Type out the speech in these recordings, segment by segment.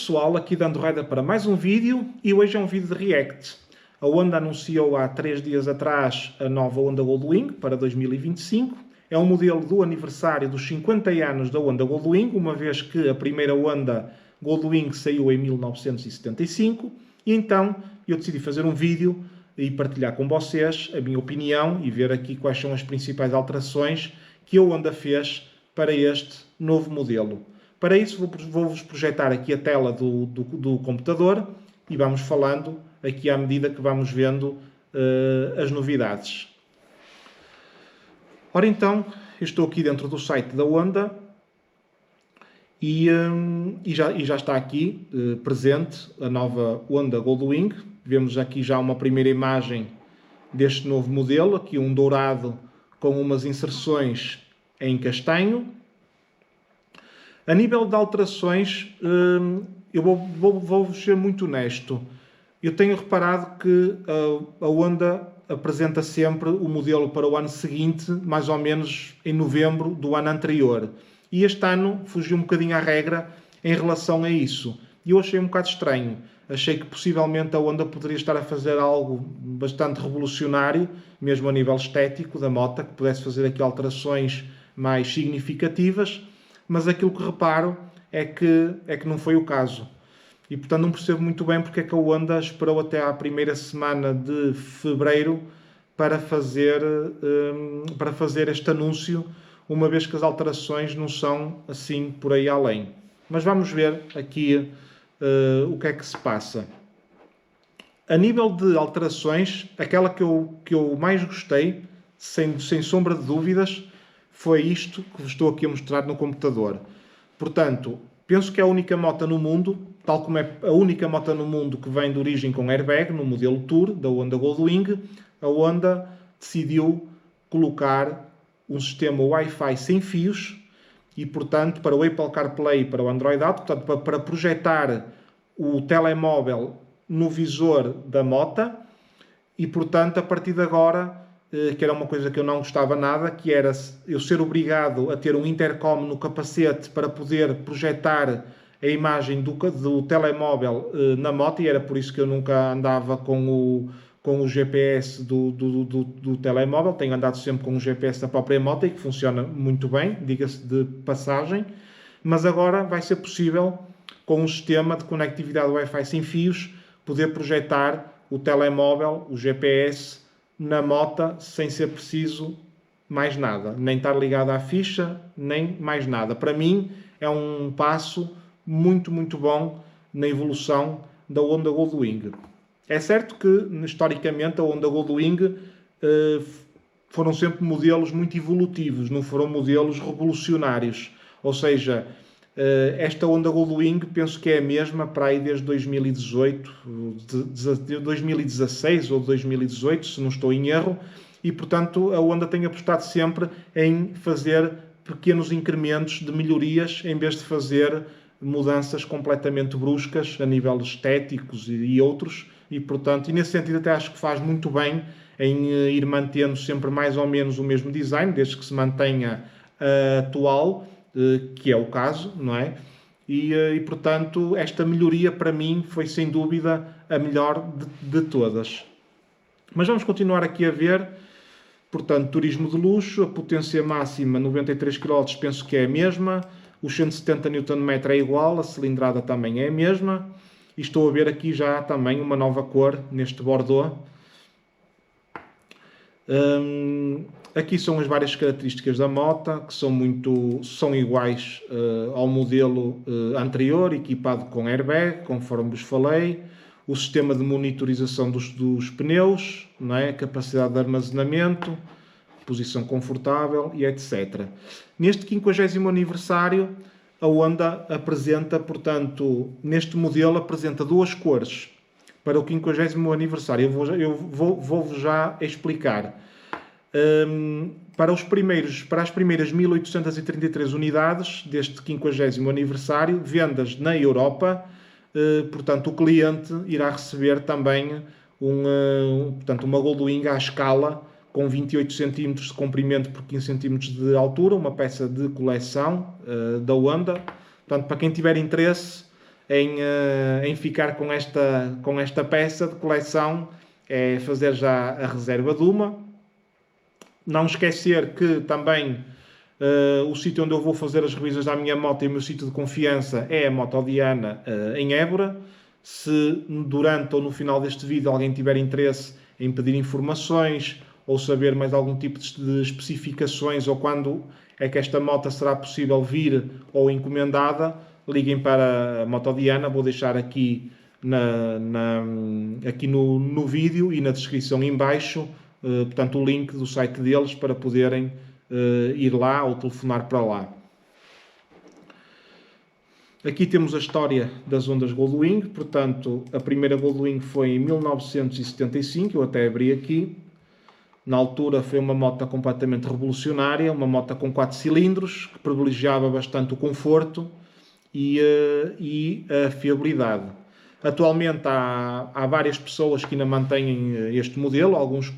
pessoal, aqui dando raida para mais um vídeo e hoje é um vídeo de React. A Honda anunciou há 3 dias atrás a nova Honda Goldwing para 2025. É um modelo do aniversário dos 50 anos da Honda Goldwing, uma vez que a primeira Honda Goldwing saiu em 1975. E então eu decidi fazer um vídeo e partilhar com vocês a minha opinião e ver aqui quais são as principais alterações que a Honda fez para este novo modelo. Para isso vou-vos projetar aqui a tela do computador e vamos falando aqui à medida que vamos vendo as novidades. Ora então, eu estou aqui dentro do site da Honda e já está aqui presente a nova Honda Goldwing. Vemos aqui já uma primeira imagem deste novo modelo, aqui um dourado com umas inserções em castanho. A nível de alterações, eu vou ser muito honesto. Eu tenho reparado que a Honda apresenta sempre o modelo para o ano seguinte, mais ou menos em novembro do ano anterior. E este ano fugiu um bocadinho à regra em relação a isso. E eu achei um bocado estranho. Achei que possivelmente a Honda poderia estar a fazer algo bastante revolucionário, mesmo a nível estético da moto, que pudesse fazer aqui alterações mais significativas. Mas aquilo que reparo é que não foi o caso. E, portanto, não percebo muito bem porque é que a Honda esperou até à primeira semana de fevereiro para fazer este anúncio, uma vez que as alterações não são assim por aí além. Mas vamos ver aqui o que é que se passa. A nível de alterações, aquela que eu mais gostei, sem sombra de dúvidas, foi isto que vos estou aqui a mostrar no computador. Portanto, penso que é a única moto no mundo, tal como é a única moto no mundo que vem de origem com airbag, no modelo Tour da Honda Goldwing, a Honda decidiu colocar um sistema Wi-Fi sem fios e, portanto, para o Apple CarPlay e para o Android Auto, portanto, para projetar o telemóvel no visor da moto e, portanto, a partir de agora, que era uma coisa que eu não gostava nada, que era eu ser obrigado a ter um intercom no capacete para poder projetar a imagem do telemóvel na moto, e era por isso que eu nunca andava com o GPS do telemóvel. Tenho andado sempre com o GPS da própria moto e que funciona muito bem, diga-se de passagem, mas agora vai ser possível, com um sistema de conectividade Wi-Fi sem fios, poder projetar o telemóvel, o GPS, na moto sem ser preciso mais nada, nem estar ligado à ficha, nem mais nada. Para mim é um passo muito, muito bom na evolução da Honda Goldwing. É certo que, historicamente, a Honda Goldwing foram sempre modelos muito evolutivos, não foram modelos revolucionários. Ou seja, esta Honda Goldwing penso que é a mesma para aí desde 2018, 2016 ou 2018, se não estou em erro, e portanto a Honda tem apostado sempre em fazer pequenos incrementos de melhorias em vez de fazer mudanças completamente bruscas a nível estéticos e outros, e portanto, e nesse sentido até acho que faz muito bem em ir mantendo sempre mais ou menos o mesmo design, desde que se mantenha atual, que é o caso, não é? E portanto, esta melhoria para mim foi sem dúvida a melhor de todas. Mas vamos continuar aqui a ver. Portanto, turismo de luxo, a potência máxima 93 kW penso que é a mesma, os 170 Nm é igual, a cilindrada também é a mesma, e estou a ver aqui já também uma nova cor neste Bordeaux. Aqui são as várias características da moto, que são iguais ao modelo anterior, equipado com airbag, conforme vos falei, o sistema de monitorização dos pneus, não é? Capacidade de armazenamento, posição confortável e etc. Neste 50º aniversário, a Honda apresenta, portanto, neste modelo apresenta duas cores para o 50º aniversário. Eu vou-vos já explicar. Para as primeiras 1833 unidades deste 50º aniversário, vendas na Europa, portanto, o cliente irá receber também uma Goldwing à escala com 28 cm de comprimento por 15 cm de altura, uma peça de coleção da Honda. Portanto, para quem tiver interesse em ficar com esta peça de coleção é fazer já a reserva de uma. Não esquecer que também o sítio onde eu vou fazer as revisões da minha moto e o meu sítio de confiança é a Motodiana em Évora. Se durante ou no final deste vídeo alguém tiver interesse em pedir informações ou saber mais algum tipo de especificações ou quando é que esta moto será possível vir ou encomendada, liguem para a Motodiana. Vou deixar aqui, aqui no vídeo e na descrição em baixo, portanto, o link do site deles para poderem ir lá ou telefonar para lá. Aqui temos a história das ondas Goldwing. Portanto, a primeira Goldwing foi em 1975, eu até abri aqui. Na altura foi uma moto completamente revolucionária, uma moto com 4 cilindros, que privilegiava bastante o conforto e a fiabilidade. Atualmente há várias pessoas que ainda mantêm este modelo, alguns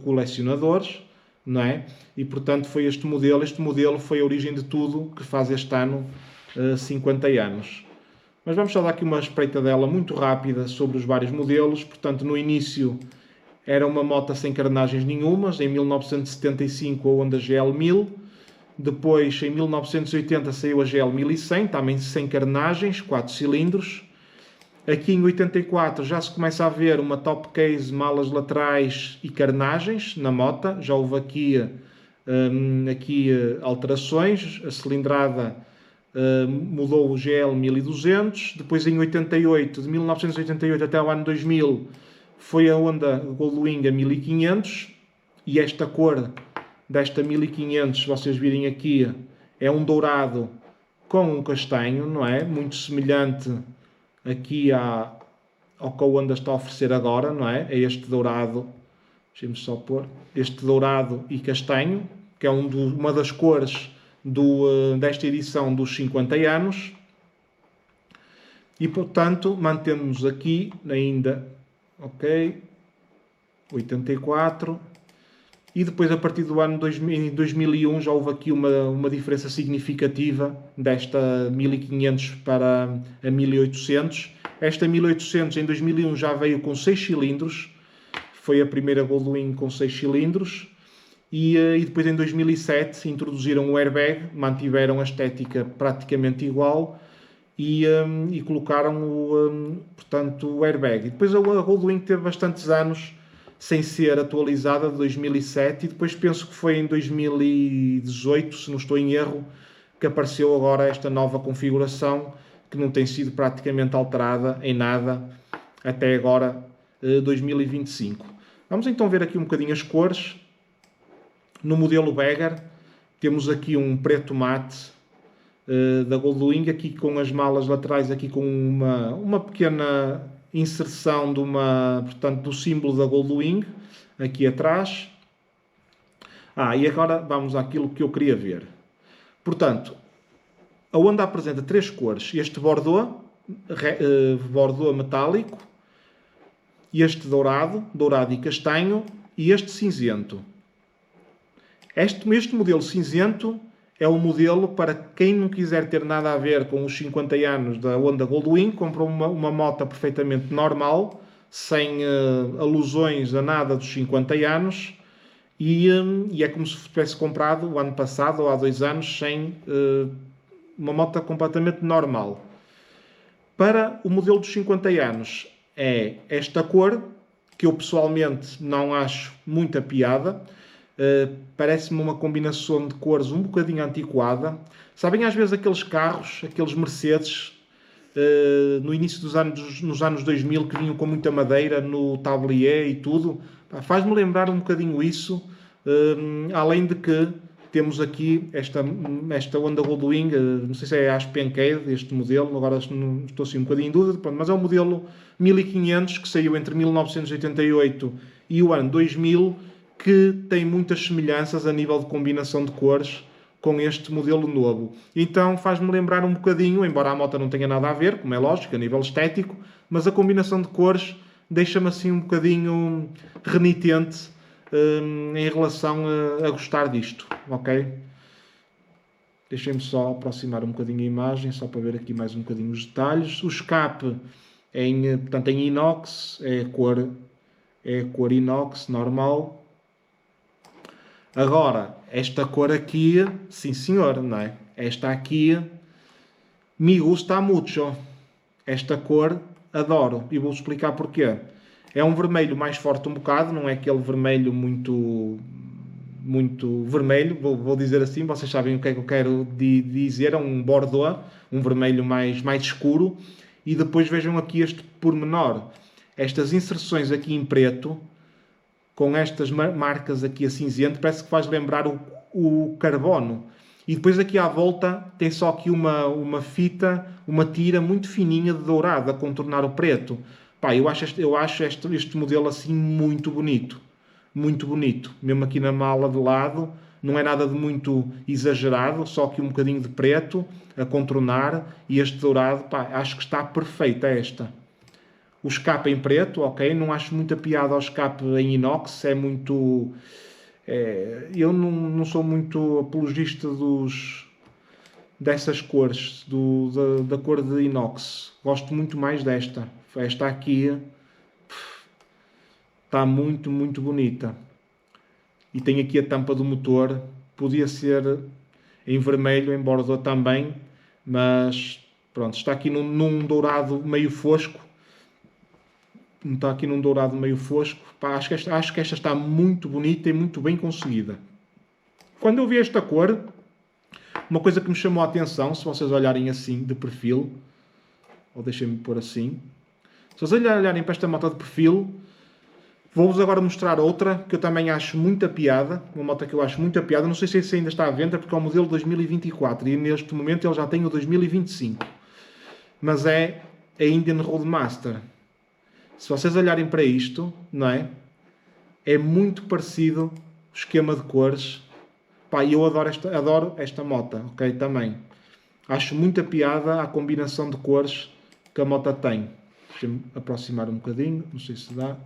colecionadores, não é? E portanto foi este modelo foi a origem de tudo, que faz este ano 50 anos. Mas vamos só dar aqui uma espreitadela muito rápida sobre os vários modelos. Portanto, no início era uma moto sem carenagens nenhumas, em 1975 a Honda GL 1000, depois em 1980 saiu a GL 1100, também sem carenagens, 4 cilindros. Aqui em 84 já se começa a ver uma top case, malas laterais e carenagens na moto. Já houve aqui alterações. A cilindrada mudou o GL 1200. Depois em 88, de 1988 até o ano 2000, foi a Honda Goldwing a 1500. E esta cor desta 1500, se vocês virem aqui, é um dourado com um castanho, não é? Muito semelhante aqui ao que a Honda está a oferecer agora, não é? É este dourado, deixem-me só pôr, este dourado e castanho, que é uma das cores desta edição dos 50 anos. E, portanto, mantemos-nos aqui ainda, ok, 84. E depois, a partir do ano 2001, já houve aqui uma diferença significativa desta 1500 para a 1800. Esta 1800 em 2001 já veio com 6 cilindros. Foi a primeira Goldwing com 6 cilindros. E depois em 2007 introduziram o airbag, mantiveram a estética praticamente igual e colocaram portanto, o airbag. E depois a Goldwing teve bastantes anos sem ser atualizada, de 2007, e depois penso que foi em 2018, se não estou em erro, que apareceu agora esta nova configuração, que não tem sido praticamente alterada em nada até agora, 2025. Vamos então ver aqui um bocadinho as cores. No modelo Bagger temos aqui um preto mate da Goldwing, aqui com as malas laterais, aqui com uma pequena inserção portanto, do símbolo da Goldwing aqui atrás. E agora vamos àquilo que eu queria ver. Portanto, a Honda apresenta 3 cores: este Bordeaux metálico, este dourado e castanho, e este cinzento. Este modelo cinzento é um modelo para quem não quiser ter nada a ver com os 50 anos da Honda Goldwing, comprou uma moto perfeitamente normal, sem alusões a nada dos 50 anos, e é como se tivesse comprado o ano passado ou há 2 anos sem uma moto completamente normal. Para o modelo dos 50 anos é esta cor, que eu pessoalmente não acho muita piada. Parece-me uma combinação de cores um bocadinho antiquada. Sabem, às vezes aqueles carros, aqueles Mercedes, no início nos anos 2000, que vinham com muita madeira no tablier e tudo, faz-me lembrar um bocadinho isso, além de que temos aqui esta Honda Goldwing, não sei se é a Aspencade, este modelo, agora estou assim um bocadinho em dúvida, mas é o modelo 1500, que saiu entre 1988 e o ano 2000, que tem muitas semelhanças a nível de combinação de cores com este modelo novo. Então faz-me lembrar um bocadinho, embora a moto não tenha nada a ver, como é lógico, a nível estético, mas a combinação de cores deixa-me assim um bocadinho renitente em relação a gostar disto, ok? Deixem-me só aproximar um bocadinho a imagem, só para ver aqui mais um bocadinho os detalhes. O escape portanto, em inox, é a cor inox normal. Agora, esta cor aqui, sim senhor, não é? Esta aqui, me gusta mucho. Esta cor, adoro. E vou explicar porquê. É um vermelho mais forte um bocado, não é aquele vermelho muito vermelho, vou dizer assim, vocês sabem o que é que eu quero dizer, é um bordeaux, um vermelho mais escuro, e depois vejam aqui este pormenor, estas inserções aqui em preto, com estas marcas aqui a cinzento, parece que faz lembrar o carbono. E depois aqui à volta tem só aqui uma fita, uma tira muito fininha de dourado a contornar o preto. Pá, eu acho este modelo assim muito bonito. Muito bonito. Mesmo aqui na mala de lado, não é nada de muito exagerado, só aqui um bocadinho de preto a contornar e este dourado, pá, acho que está perfeita esta. O escape em preto, ok, não acho muita piada ao escape em inox, é muito... eu não sou muito apologista dessas cores, da cor de inox. Gosto muito mais desta. Esta aqui está muito, muito bonita. E tem aqui a tampa do motor. Podia ser em vermelho, em bordeaux também, mas pronto, está aqui num dourado meio fosco. Está aqui num dourado meio fosco. Pá, acho que esta está muito bonita e muito bem conseguida. Quando eu vi esta cor, uma coisa que me chamou a atenção, se vocês olharem assim de perfil, ou deixem-me pôr assim, se vocês olharem para esta moto de perfil, vou-vos agora mostrar outra que eu também acho muita piada, uma moto que eu acho muita piada, não sei se esse ainda está à venda porque é o modelo 2024 e neste momento ele já tem o 2025, mas é a Indian Roadmaster. Se vocês olharem para isto, não é? É muito parecido o esquema de cores. Pá, eu adoro esta moto, ok? Também. Acho muita piada a combinação de cores que a moto tem. Deixa-me aproximar um bocadinho, não sei se dá.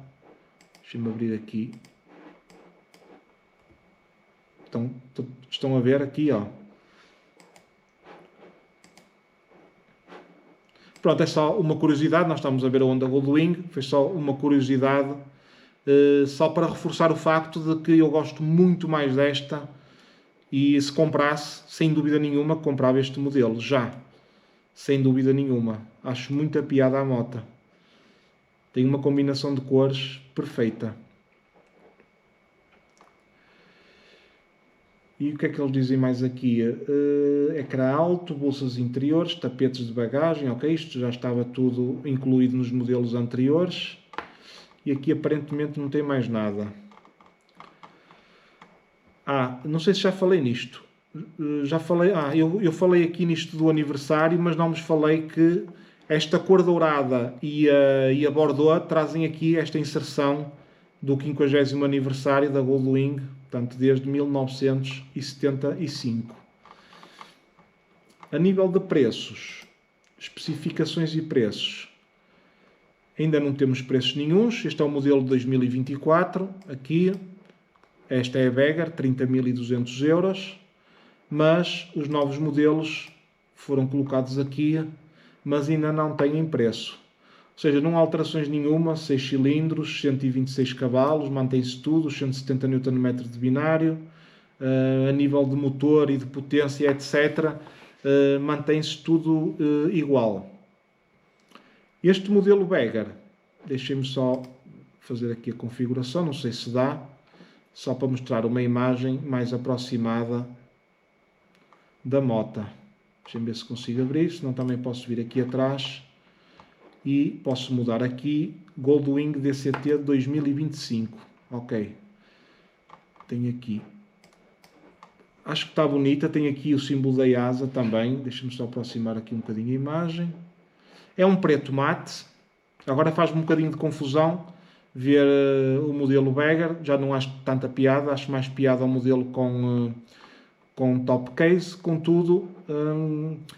Deixa-me abrir aqui. Estão a ver aqui, ó. Pronto, é só uma curiosidade, nós estamos a ver a Honda Goldwing, foi só uma curiosidade, só para reforçar o facto de que eu gosto muito mais desta e se comprasse, sem dúvida nenhuma, comprava este modelo, já, sem dúvida nenhuma. Acho muita piada à moto. Tem uma combinação de cores perfeita. E o que é que eles dizem mais aqui? Ecrã alto, bolsas interiores, tapetes de bagagem, ok, isto já estava tudo incluído nos modelos anteriores. E aqui aparentemente não tem mais nada. Não sei se já falei nisto. Já falei, eu falei aqui nisto do aniversário, mas não vos falei que esta cor dourada e a bordeaux trazem aqui esta inserção do 50º aniversário da Goldwing, portanto, desde 1975. A nível de preços, especificações e preços, ainda não temos preços nenhuns. Este é o modelo de 2024, aqui. Esta é a Vegar, 30.200 euros, mas os novos modelos foram colocados aqui, mas ainda não têm preço. Ou seja, não há alterações nenhuma, 6 cilindros, 126 cavalos, mantém-se tudo, 170 Nm de binário, a nível de motor e de potência, etc., mantém-se tudo igual. Este modelo Vegar, deixem-me só fazer aqui a configuração, não sei se dá, só para mostrar uma imagem mais aproximada da moto. Deixem-me ver se consigo abrir, senão também posso vir aqui atrás e posso mudar aqui Goldwing DCT 2025. Ok. Tem aqui. Acho que está bonita. Tem aqui o símbolo da asa também. Deixa-me só aproximar aqui um bocadinho a imagem. É um preto mate. Agora faz-me um bocadinho de confusão ver o modelo Vegar. Já não acho tanta piada. Acho mais piada ao modelo com top case. Contudo,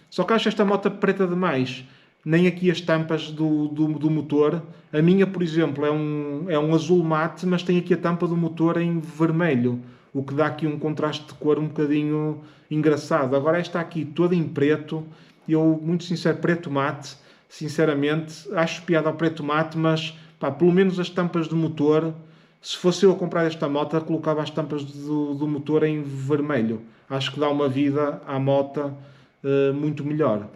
só que acho esta moto preta demais. Nem aqui as tampas do motor. A minha, por exemplo, é um azul mate, mas tem aqui a tampa do motor em vermelho. o que dá aqui um contraste de cor um bocadinho engraçado. Agora esta aqui toda em preto, eu muito sincero, preto mate, sinceramente, acho piada ao preto mate, mas pá, pelo menos as tampas do motor, se fosse eu a comprar esta moto, colocava as tampas do motor em vermelho. Acho que dá uma vida à moto muito melhor.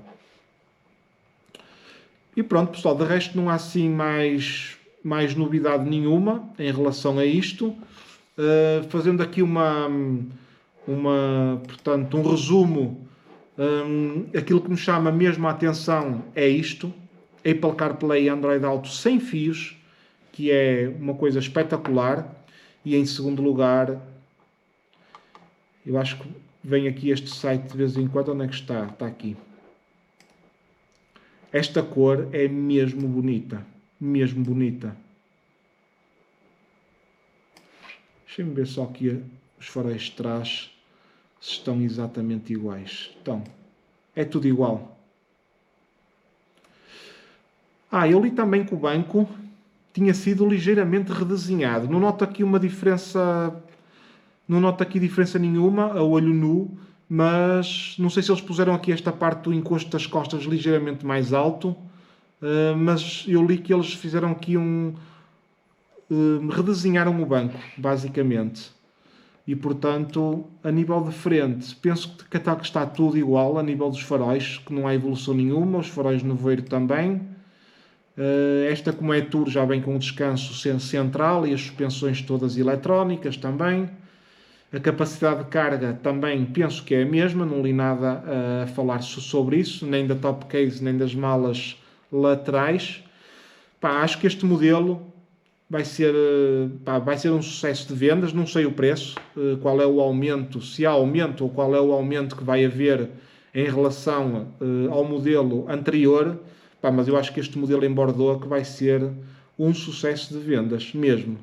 E pronto, pessoal, de resto não há assim mais novidade nenhuma em relação a isto. Fazendo aqui portanto, um resumo, aquilo que me chama mesmo a atenção é isto: Apple CarPlay e Android Auto sem fios, que é uma coisa espetacular. E em segundo lugar, eu acho que vem aqui este site de vez em quando. Onde é que está? Está aqui. Esta cor é mesmo bonita. Mesmo bonita. Deixem-me ver só aqui os faróis de trás se estão exatamente iguais. Então, é tudo igual. Eu li também que o banco tinha sido ligeiramente redesenhado. Não noto aqui uma diferença, não noto aqui diferença nenhuma a olho nu, mas não sei se eles puseram aqui esta parte do encosto das costas ligeiramente mais alto, mas eu li que eles fizeram aqui redesenharam o banco, basicamente. E, portanto, a nível de frente, penso que está tudo igual, a nível dos faróis, que não há evolução nenhuma, os faróis no nevoeiro também. Esta, como é Tour, já vem com o descanso central e as suspensões todas eletrónicas também. A capacidade de carga também penso que é a mesma, não li nada a falar sobre isso, nem da top case, nem das malas laterais. Acho que este modelo vai ser um sucesso de vendas. Não sei o preço, qual é o aumento, se há aumento ou qual é o aumento que vai haver em relação ao modelo anterior. Mas eu acho que este modelo em Bordeaux que vai ser um sucesso de vendas mesmo.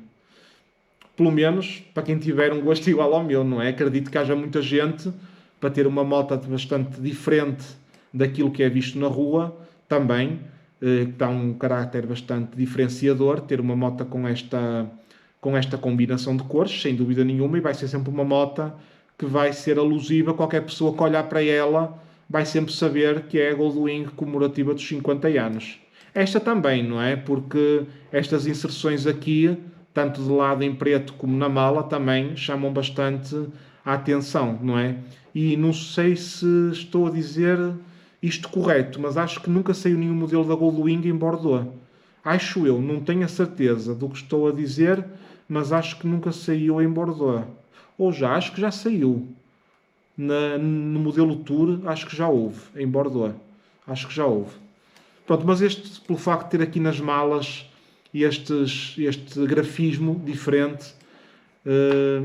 Pelo menos para quem tiver um gosto igual ao meu, não é? Acredito que haja muita gente para ter uma moto bastante diferente daquilo que é visto na rua, também, que dá um caráter bastante diferenciador, ter uma moto com esta combinação de cores, sem dúvida nenhuma, e vai ser sempre uma moto que vai ser alusiva. Qualquer pessoa que olhar para ela vai sempre saber que é a Goldwing comemorativa dos 50 anos. Esta também, não é? Porque estas inserções aqui, tanto de lado em preto como na mala, também chamam bastante a atenção, não é? E não sei se estou a dizer isto correto, mas acho que nunca saiu nenhum modelo da Goldwing em Bordeaux. Acho eu, não tenho a certeza do que estou a dizer, mas acho que nunca saiu em Bordeaux. Ou acho que já saiu. No modelo Tour, acho que já houve, em Bordeaux. Acho que já houve. Pronto, mas este, pelo facto de ter aqui nas malas este grafismo diferente,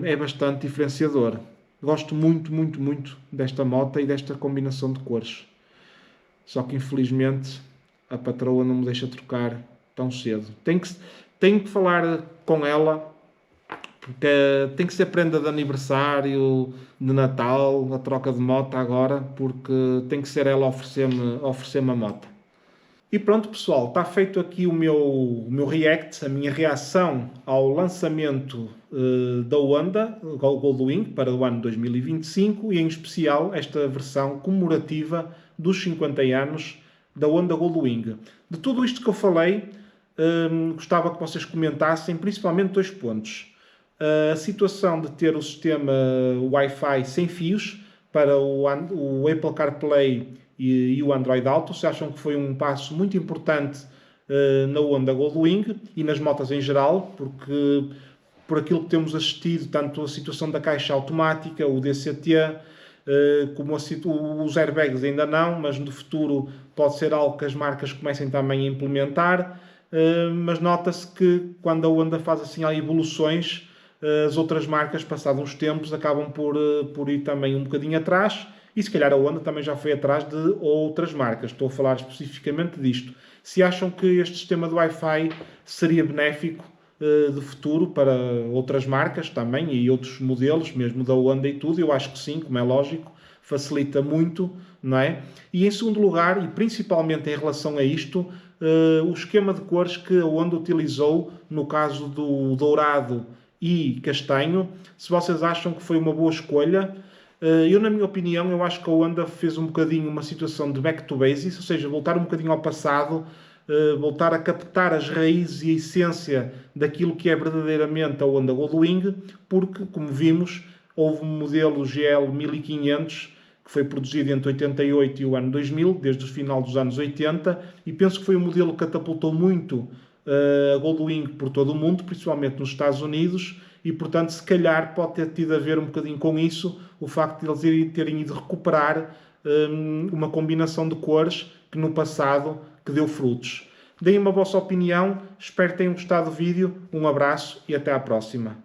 é bastante diferenciador. Gosto muito, muito, muito desta moto e desta combinação de cores. Só que, infelizmente, a patroa não me deixa trocar tão cedo. Tenho que falar com ela, porque tem que ser prenda de aniversário, de Natal, a troca de moto agora, porque tem que ser ela a oferecer-me a moto. E pronto, pessoal, está feito aqui o meu react, a minha reação ao lançamento da Honda Goldwing para o ano 2025 e, em especial, esta versão comemorativa dos 50 anos da Honda Goldwing. De tudo isto que eu falei, gostava que vocês comentassem principalmente 2 pontos. A situação de ter o sistema Wi-Fi sem fios para o Apple CarPlay e o Android Auto, se acham que foi um passo muito importante na Honda Goldwing e nas motas em geral, porque por aquilo que temos assistido, tanto a situação da caixa automática, o DCT, como os airbags ainda não, mas no futuro pode ser algo que as marcas comecem também a implementar, mas nota-se que quando a Honda faz assim evoluções, as outras marcas, passados uns tempos, acabam por ir também um bocadinho atrás, e se calhar a Honda também já foi atrás de outras marcas. Estou a falar especificamente disto. Se acham que este sistema de Wi-Fi seria benéfico de futuro para outras marcas também e outros modelos, mesmo da Honda e tudo, eu acho que sim, como é lógico, facilita muito, não é? E em segundo lugar, e principalmente em relação a isto, o esquema de cores que a Honda utilizou no caso do dourado e castanho. Se vocês acham que foi uma boa escolha, eu, na minha opinião, eu acho que a Honda fez um bocadinho uma situação de back to basics, ou seja, voltar um bocadinho ao passado, voltar a captar as raízes e a essência daquilo que é verdadeiramente a Honda Goldwing, porque, como vimos, houve um modelo GL 1500 que foi produzido entre 88 e o ano 2000, desde o final dos anos 80, e penso que foi um modelo que catapultou muito a Goldwing por todo o mundo, principalmente nos Estados Unidos, e portanto se calhar pode ter tido a ver um bocadinho com isso, o facto de eles terem ido recuperar uma combinação de cores que no passado que deu frutos. Deem-me a vossa opinião, espero que tenham gostado do vídeo, um abraço e até à próxima.